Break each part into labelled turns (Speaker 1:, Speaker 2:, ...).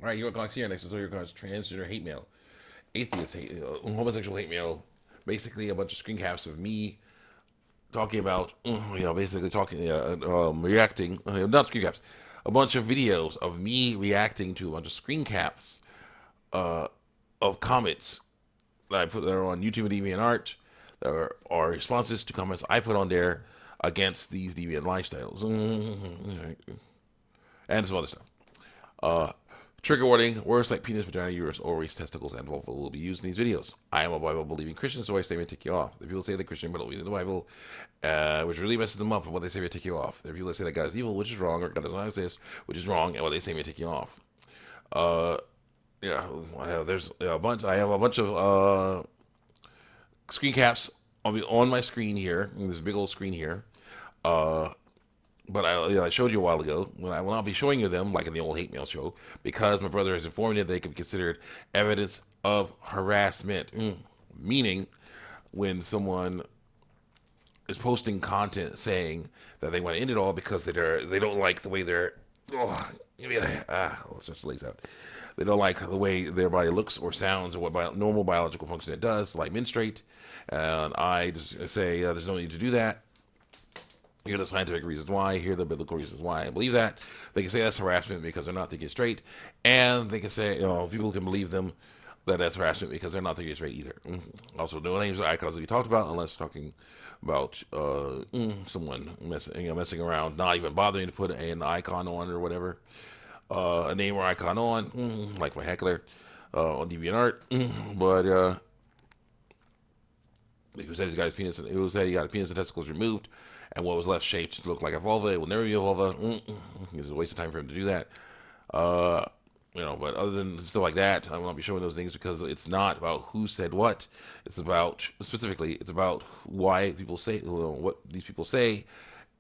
Speaker 1: Right, you want to here next to your cards, transgender hate mail, atheist hate, homosexual hate mail. Basically, a bunch of screen caps of me talking about, basically talking, reacting, not screen caps, a bunch of videos of me reacting to a bunch of screen caps of comments that I put that are on YouTube and DeviantArt that are responses to comments I put on there against these deviant lifestyles. And some other stuff. Uh, Trigger warning: words like penis, vagina, uterus, ovaries, testicles, and vulva will be used in these videos. I am a Bible-believing Christian, so I say may take you off. The people say they're Christian but don't believe in the Bible, which really messes them up, and what they say may take you off. The people that say that God is evil, which is wrong, or God does not exist, which is wrong, and what they say may take you off. Uh, yeah, there's a bunch. I have a bunch of screen caps on my screen here. This big old screen here. Uh, but I showed you a while ago. When I will not be showing you them like in the old hate mail show because my brother has informed me that they could be considered evidence of harassment. Meaning, when someone is posting content saying that they want to end it all because they don't like the way they're let's just lace out. They don't like the way their body looks or sounds or what normal biological function it does, like menstruate. And I just say there's no need to do that. Here are the scientific reasons why. Here are the biblical reasons why I believe that. They can say that's harassment because they're not thinking straight. And they can say, people can believe them that that's harassment because they're not thinking straight either. Also, no names or icons to be talked about unless talking about someone messing around, not even bothering to put an icon on or whatever. A name or icon on, like my heckler on DeviantArt. But who said he's got his penis? Who said he got a penis and testicles removed, and what was left shaped to look like a vulva? It will never be a vulva. It's a waste of time for him to do that. But other than stuff like that, I will not be showing those things because it's not about who said what. It's about why people say what these people say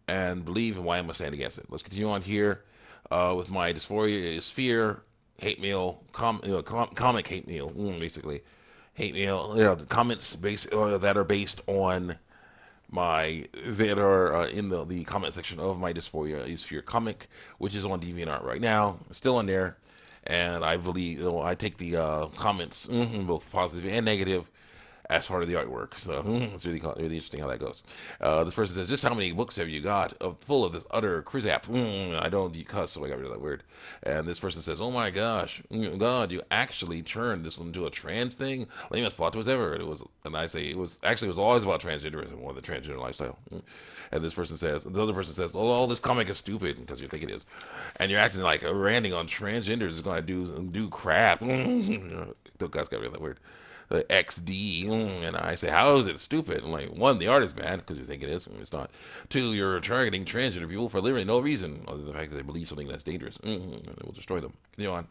Speaker 1: and believe, and why I must stand against it. Let's continue on here with my dysphoria is fear, hate mail, comic hate mail, basically. Hate mail, the comments that are based on that are in the comment section of my Dysphoria is Fear comic, which is on DeviantArt right now. It's still on there, and I believe I take the comments, both positive and negative, as part of the artwork. So it's really interesting how that goes. This person says, just how many books have you got full of this utter crap? I don't cuss, so I got rid of that word. And this person says, oh my gosh, God, you actually turned this into a trans thing? Lamest plot was ever. And I say, it was always about transgenderism or the transgender lifestyle. And the other person says, oh, this comic is stupid, because you think it is. And you're acting like ranting on transgenders is going to do crap. Don't guys got rid of that word. The XD, and I say, how is it stupid? I'm like, one, the art is bad because you think it is, and it's not. Two, you're targeting transgender people for literally no reason other than the fact that they believe something that's dangerous, and it will destroy them. Continue on.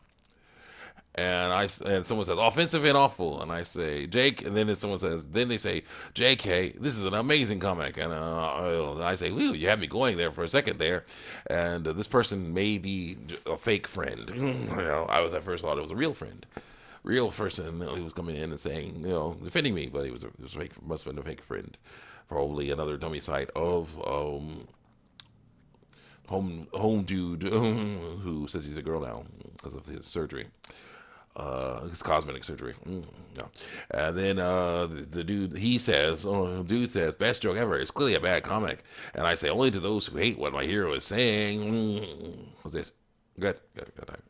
Speaker 1: And someone says offensive and awful, and I say Jake, and then they say JK, this is an amazing comic, and I say, whew, you had me going there for a second there, and this person may be a fake friend. I was at first thought it was a real friend. Real person who was coming in and saying, defending me, but he was fake, must have been a fake friend. Probably another dummy site of home dude who says he's a girl now because of his surgery, his cosmetic surgery. No. And then the dude says, best joke ever. It's clearly a bad comic, and I say only to those who hate what my hero is saying. What's this? Good time.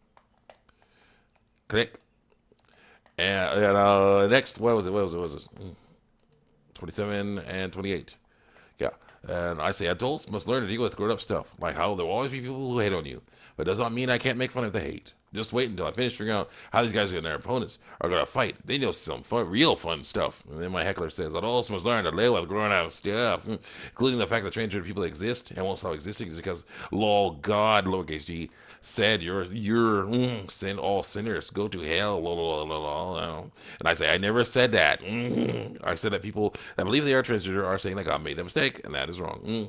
Speaker 1: Click. And next, what was it? 27 and 28. Yeah. And I say adults must learn to deal with grown-up stuff, like how there will always be people who hate on you. But it does not mean I can't make fun of the hate. Just wait until I finish figuring out how these guys and their opponents are going to fight. They know some real fun stuff. And then my heckler says, adults must learn to live with grown-up stuff, including the fact that transgender people exist and won't stop existing because, lol, God, lowercase g, said you're sin all sinners go to hell. And I say I never said that. I said that people that believe they are transgender are saying that God made a mistake, and that is wrong.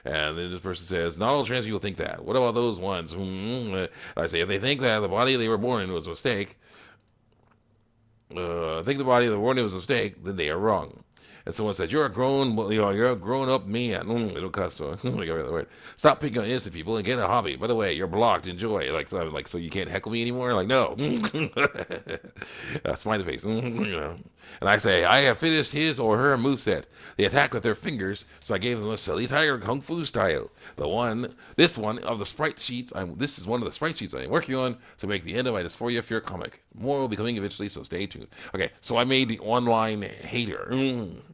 Speaker 1: And then this person says, not all trans people think that. What about those ones? I say if they think that the body they were born in was a mistake, then they are wrong. And someone says, "You're a grown, you're a grown-up man." It'll cuss. So like every other word. Stop picking on innocent people and get a hobby. By the way, you're blocked. Enjoy. So you can't heckle me anymore. Like, no. Smiley face. And I say, I have finished his or her moveset. They attack with their fingers, so I gave them a silly tiger kung fu style. This one of the sprite sheets. This is one of the sprite sheets I'm working on to make the end of my Dysphoria Fear comic. More will be coming eventually, so stay tuned. Okay, so I made the online hater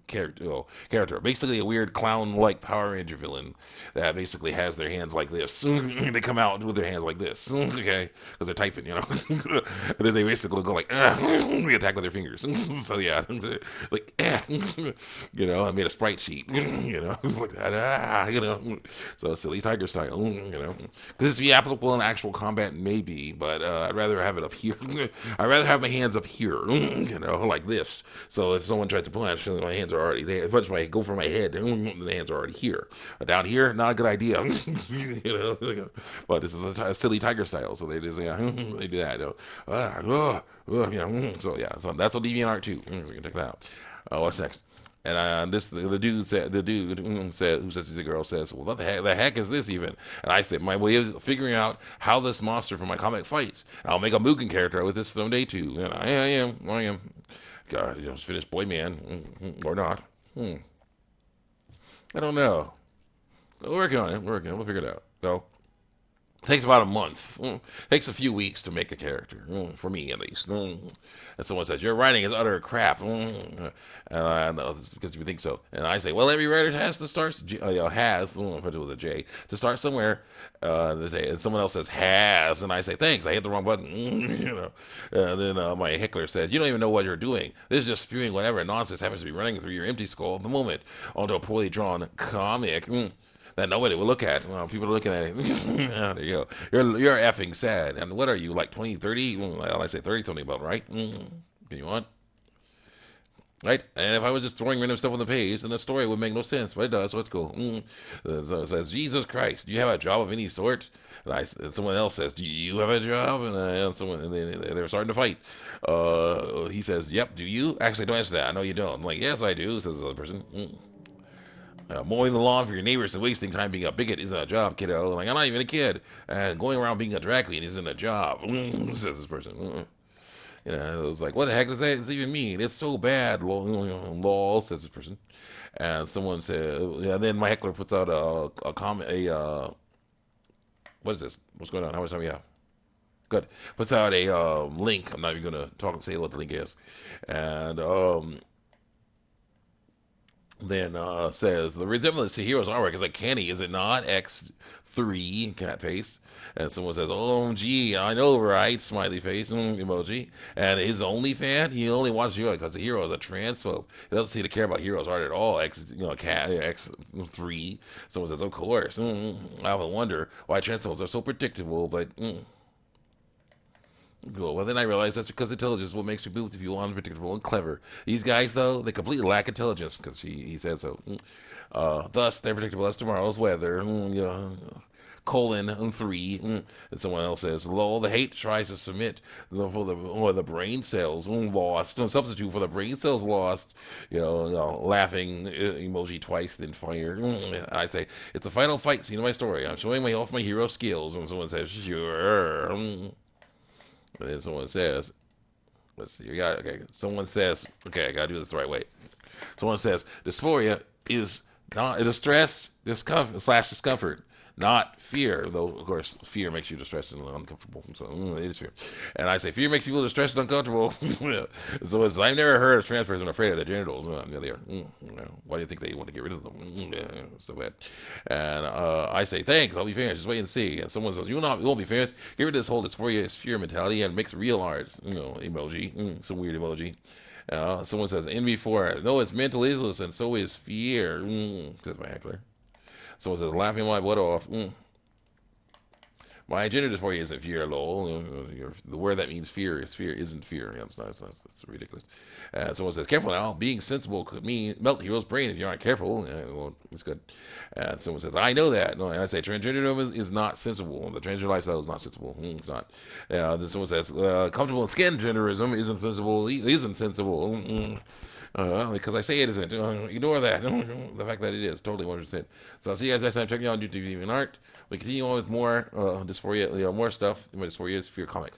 Speaker 1: character. Basically a weird clown-like Power Ranger villain that basically has their hands like this. They come out with their hands like this, okay, because they're typing, and then they basically go like, they attack with their fingers. So yeah, like, I made a sprite sheet, it's like that, so silly tiger style, Could this be applicable in actual combat? Maybe, but I'd rather have it up here. I'd rather have my hands up here, like this. So if someone tried to punch, my hands are already there. If I go for my head, the hands are already here. But down here, not a good idea. But this is a silly tiger style, so they just they do that. So that's on DeviantArt too. So you can check that out. What's next? And the dude who says he's a girl says, well, what the heck is this even? And I said, my way of figuring out how this monster from my comic fights. And I'll make a Mugen character with this someday too. And I am. God, just finished Boy Man or not? I don't know. We're working on it. We'll figure it out. So. Takes about a month. Takes a few weeks to make a character, for me at least. And someone says, your writing is utter crap. And I know, this is because you think so. And I say, well, every writer has to start, with a J, to start somewhere. And someone else says, has. And I say, thanks, I hit the wrong button. And then my heckler says, you don't even know what you're doing. This is just spewing whatever nonsense happens to be running through your empty skull at the moment onto a poorly drawn comic. That nobody will look at. Well, people are looking at it. There you go. You're effing sad. And what are you, like 20, 30? Well, I say 30 something about, right? Can you want? Right? And if I was just throwing random stuff on the page, then the story would make no sense. But it does, so it's cool. So it says, Jesus Christ, do you have a job of any sort? And someone else says, do you have a job? And they're starting to fight. He says, yep, do you? Actually, don't answer that. I know you don't. I'm like, yes, I do, says the other person. Mowing the lawn for your neighbors and wasting time being a bigot isn't a job, kiddo. Like, I'm not even a kid. And going around being a drag queen isn't a job, says this person. It was like, what the heck does that even mean? It's so bad, lol, says this person. And someone said, then my heckler puts out a comment, what is this? What's going on? How much time we have? Good. Puts out a link. I'm not even going to say what the link is. And, then says the resemblance to Heroes artwork is uncanny, is it not? X3 cat face. And someone says, "Oh, gee, I know, right?" Smiley face emoji. And his only fan, he only watches Hero because the hero is a transphobe. He doesn't seem to care about Heroes art at all. Cat X3. Someone says, "Of course." I often wonder why transphobes are so predictable, but. Well, then I realize that's because intelligence is what makes people unpredictable and clever. These guys, though, they completely lack intelligence because he says so. Thus, they're predictable as tomorrow's weather. Colon 3. And someone else says, lol, the hate tries to submit for the brain cells lost. No substitute for the brain cells lost. Laughing emoji twice, then fire. I say, it's the final fight scene of my story. I'm showing off my hero skills. And someone says, sure. And then someone says, let's see, someone says, okay, I gotta do this the right way. Someone says, dysphoria is not a distress, discomfort, not fear, though, of course, fear makes you distressed and uncomfortable, so it is fear. And I say, fear makes people distressed and uncomfortable. So I've never heard of trans person afraid of their genitals. They are. Why do you think they want to get rid of them? So bad. And I say, thanks, I'll be famous, just wait and see. And someone says, you won't be famous, get rid of this whole dysphoria is fear mentality and mix real art, emoji, some weird emoji. Someone says, envy for it. No, it's mental illness and so is fear, says my heckler. Someone says, laughing my butt off. My gender dysphoria isn't fear, lol. The word that means fear isn't fear. Yeah, that's ridiculous. Someone says, careful now. Being sensible could mean melt Hero's brain if you aren't careful. Well, it's good. Someone says, I know that. No, and I say, transgenderism is not sensible. The transgender lifestyle is not sensible. It's not. Then someone says, comfortable in skin genderism isn't sensible. Because I say it isn't. Ignore that. The fact that it is totally 100%. So I'll see you guys next time. Check me out on YouTube and art. We continue on with more dysphoria, more stuff. More dysphoria is for your comic.